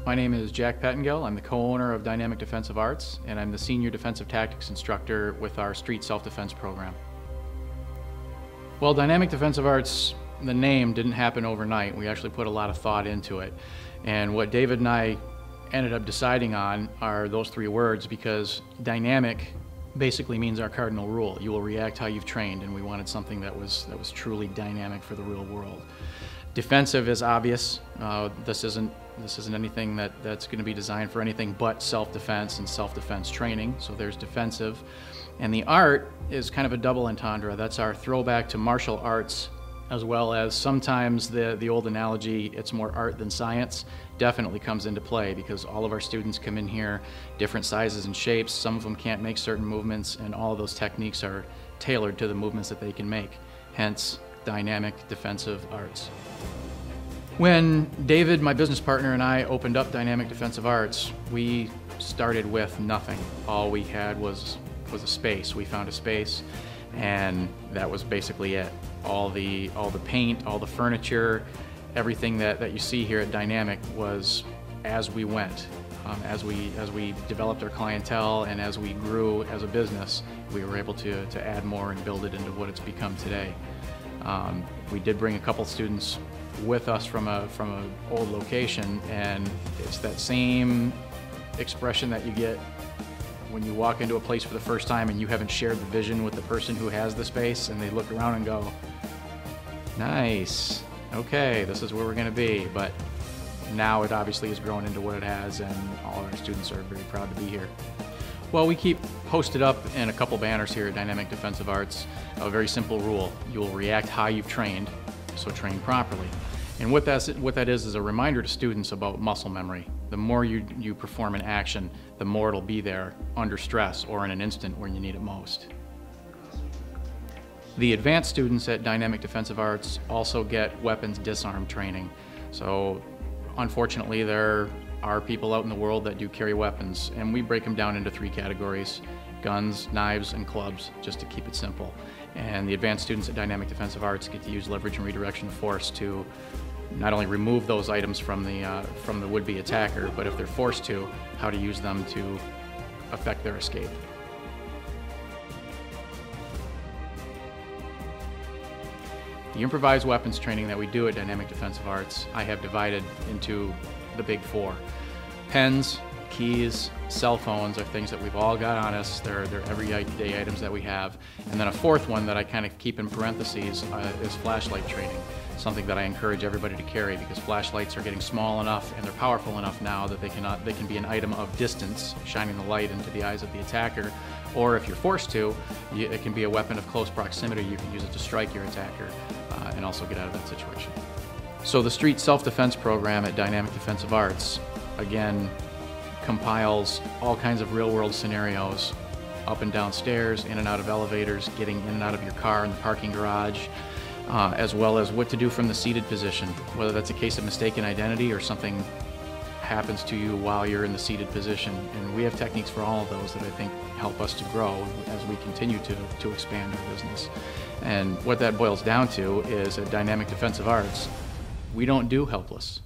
My name is Jack Pettengill. I'm the co-owner of Dynamic Defensive Arts, and I'm the Senior Defensive Tactics Instructor with our Street Self-Defense program. Well, Dynamic Defensive Arts, the name didn't happen overnight. We actually put a lot of thought into it. And what David and I ended up deciding on are those three words, because dynamic basically means our cardinal rule. You will react how you've trained, and we wanted something that was truly dynamic for the real world. Defensive is obvious. This isn't anything that's going to be designed for anything but self-defense and self-defense training, so there's defensive. And the art is kind of a double entendre. That's our throwback to martial arts, as well as sometimes the old analogy, it's more art than science, definitely comes into play, because all of our students come in here different sizes and shapes. Some of them can't make certain movements, and all of those techniques are tailored to the movements that they can make, hence Dynamic Defensive Arts. When David, my business partner, and I opened up Dynamic Defensive Arts, we started with nothing. All we had was a space. We found a space, and that was basically it. All the paint, all the furniture, everything that you see here at Dynamic was as we went. As we developed our clientele and as we grew as a business, we were able to add more and build it into what it's become today. We did bring a couple students with us from an old location, and it's that same expression that you get when you walk into a place for the first time and you haven't shared the vision with the person who has the space, and they look around and go, nice, okay, this is where we're going to be. But now it obviously has grown into what it has, and all our students are very proud to be here. Well, we keep posted up in a couple banners here at Dynamic Defensive Arts a very simple rule. You will react how you've trained, so train properly. And what that is a reminder to students about muscle memory. The more you perform an action, the more it'll be there under stress or in an instant when you need it most. The advanced students at Dynamic Defensive Arts also get weapons disarm training. So unfortunately, there are people out in the world that do carry weapons, and we break them down into three categories: guns, knives, and clubs, just to keep it simple. And the advanced students at Dynamic Defensive Arts get to use leverage and redirection of force to not only remove those items from the would-be attacker, but if they're forced to, how to use them to affect their escape. The improvised weapons training that we do at Dynamic Defensive Arts, I have divided into the big four. Pens, keys, cell phones are things that we've all got on us. They're everyday items that we have. And then a fourth one that I kind of keep in parentheses is flashlight training, something that I encourage everybody to carry, because flashlights are getting small enough and they're powerful enough now that they can be an item of distance, shining the light into the eyes of the attacker, or if you're forced to, it can be a weapon of close proximity. You can use it to strike your attacker and also get out of that situation. So the Street Self-Defense program at Dynamic Defensive Arts, again, compiles all kinds of real-world scenarios, up and down stairs, in and out of elevators, getting in and out of your car in the parking garage, as well as what to do from the seated position, whether that's a case of mistaken identity or something happens to you while you're in the seated position. And we have techniques for all of those that I think help us to grow as we continue to expand our business. And what that boils down to is at Dynamic Defensive Arts, we don't do helpless.